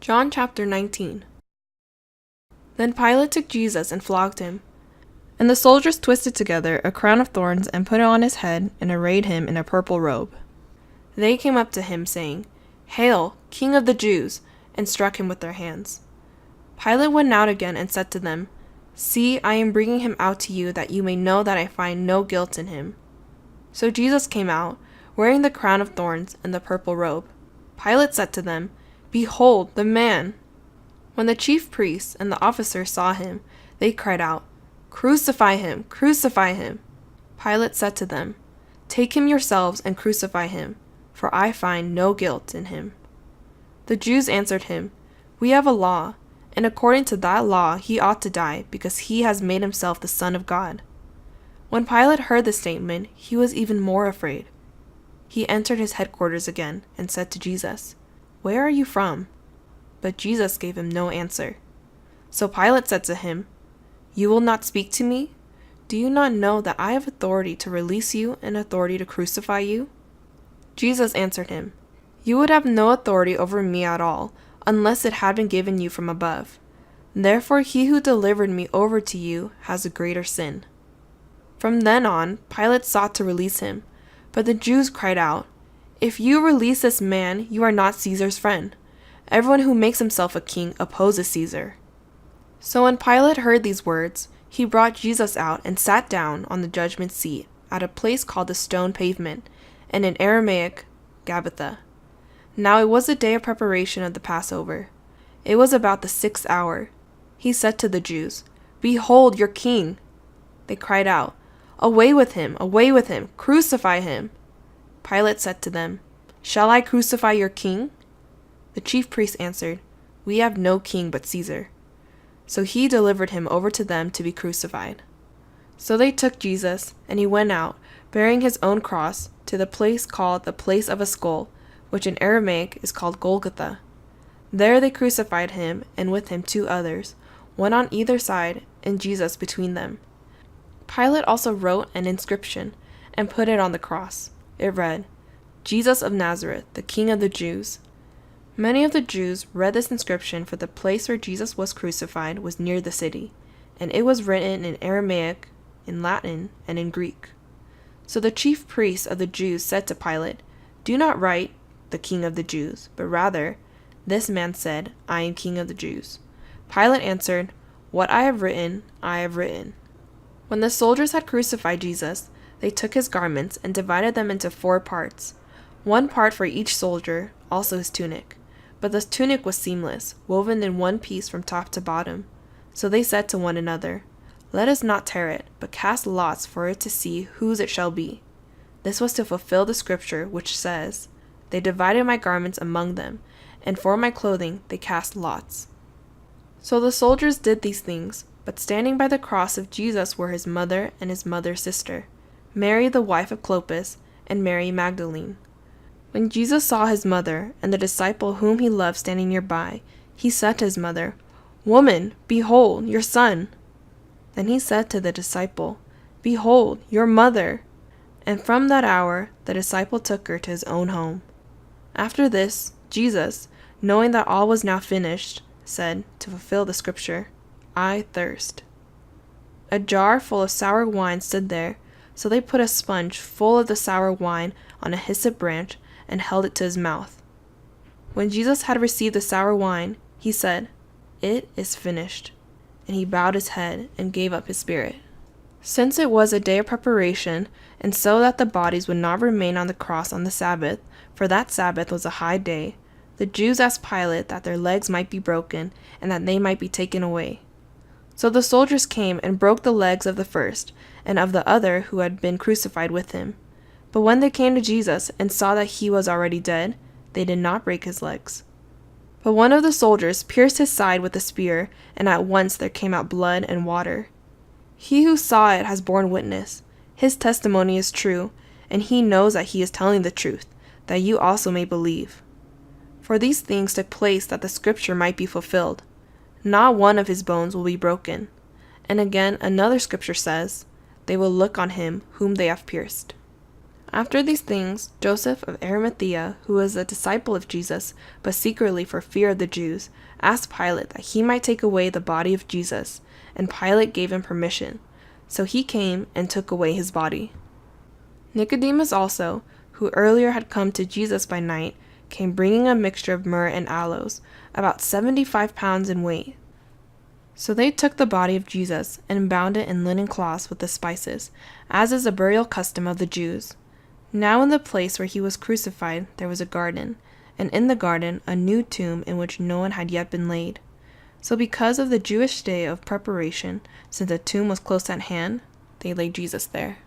John chapter 19. Then Pilate took Jesus and flogged him. And the soldiers twisted together a crown of thorns and put it on his head and arrayed him in a purple robe. They came up to him, saying, "Hail, King of the Jews!" and struck him with their hands. Pilate went out again and said to them, "See, I am bringing him out to you that you may know that I find no guilt in him." So Jesus came out, wearing the crown of thorns and the purple robe. Pilate said to them, "Behold, the man!" When the chief priests and the officers saw him, they cried out, "Crucify him! Crucify him!" Pilate said to them, "Take him yourselves and crucify him, for I find no guilt in him." The Jews answered him, "We have a law, and according to that law he ought to die, because he has made himself the Son of God." When Pilate heard the statement, he was even more afraid. He entered his headquarters again and said to Jesus, "Where are you from?" But Jesus gave him no answer. So Pilate said to him, "You will not speak to me? Do you not know that I have authority to release you and authority to crucify you?" Jesus answered him, "You would have no authority over me at all, unless it had been given you from above. Therefore he who delivered me over to you has a greater sin." From then on, Pilate sought to release him, but the Jews cried out, "If you release this man, you are not Caesar's friend. Everyone who makes himself a king opposes Caesar." So when Pilate heard these words, he brought Jesus out and sat down on the judgment seat at a place called the Stone Pavement, and in Aramaic, Gabbatha. Now it was the day of preparation of the Passover. It was about the 6th hour. He said to the Jews, "Behold your king!" They cried out, "Away with him! Away with him! Crucify him!" Pilate said to them, "Shall I crucify your king?" The chief priests answered, "We have no king but Caesar." So he delivered him over to them to be crucified. So they took Jesus, and he went out, bearing his own cross, to the place called the Place of a Skull, which in Aramaic is called Golgotha. There they crucified him, and with him 2 others, one on either side, and Jesus between them. Pilate also wrote an inscription, and put it on the cross. It read, "Jesus of Nazareth, the King of the Jews." Many of the Jews read this inscription, for the place where Jesus was crucified was near the city, and it was written in Aramaic, in Latin, and in Greek. So the chief priests of the Jews said to Pilate, "Do not write, 'the King of the Jews,' but rather, 'This man said, I am King of the Jews.'" Pilate answered, "What I have written, I have written." When the soldiers had crucified Jesus, they took his garments and divided them into 4 parts, 1 part for each soldier, also his tunic. But the tunic was seamless, woven in one piece from top to bottom. So they said to one another, "Let us not tear it, but cast lots for it to see whose it shall be." This was to fulfill the scripture which says, "They divided my garments among them, and for my clothing they cast lots." So the soldiers did these things, but standing by the cross of Jesus were his mother and his mother's sister, Mary the wife of Clopas, and Mary Magdalene. When Jesus saw his mother and the disciple whom he loved standing nearby, he said to his mother, "Woman, behold, your son." Then he said to the disciple, "Behold, your mother." And from that hour the disciple took her to his own home. After this, Jesus, knowing that all was now finished, said, to fulfill the scripture, "I thirst." A jar full of sour wine stood there, so they put a sponge full of the sour wine on a hyssop branch and held it to his mouth. When Jesus had received the sour wine, he said, "It is finished," and he bowed his head and gave up his spirit. Since it was a day of preparation, and so that the bodies would not remain on the cross on the Sabbath, for that Sabbath was a high day, the Jews asked Pilate that their legs might be broken and that they might be taken away. So the soldiers came and broke the legs of the first, and of the other who had been crucified with him. But when they came to Jesus and saw that he was already dead, they did not break his legs. But one of the soldiers pierced his side with a spear, and at once there came out blood and water. He who saw it has borne witness. His testimony is true, and he knows that he is telling the truth, that you also may believe. For these things took place that the scripture might be fulfilled. Not one of his bones will be broken. And again another scripture says, "They will look on him whom they have pierced." After these things, Joseph of Arimathea, who was a disciple of Jesus, but secretly for fear of the Jews, asked Pilate that he might take away the body of Jesus, and Pilate gave him permission. So he came and took away his body. Nicodemus also, who earlier had come to Jesus by night, came bringing a mixture of myrrh and aloes, about 75 pounds in weight. So they took the body of Jesus and bound it in linen cloths with the spices, as is a burial custom of the Jews. Now in the place where he was crucified there was a garden, and in the garden a new tomb in which no one had yet been laid. So because of the Jewish day of preparation, since the tomb was close at hand, they laid Jesus there.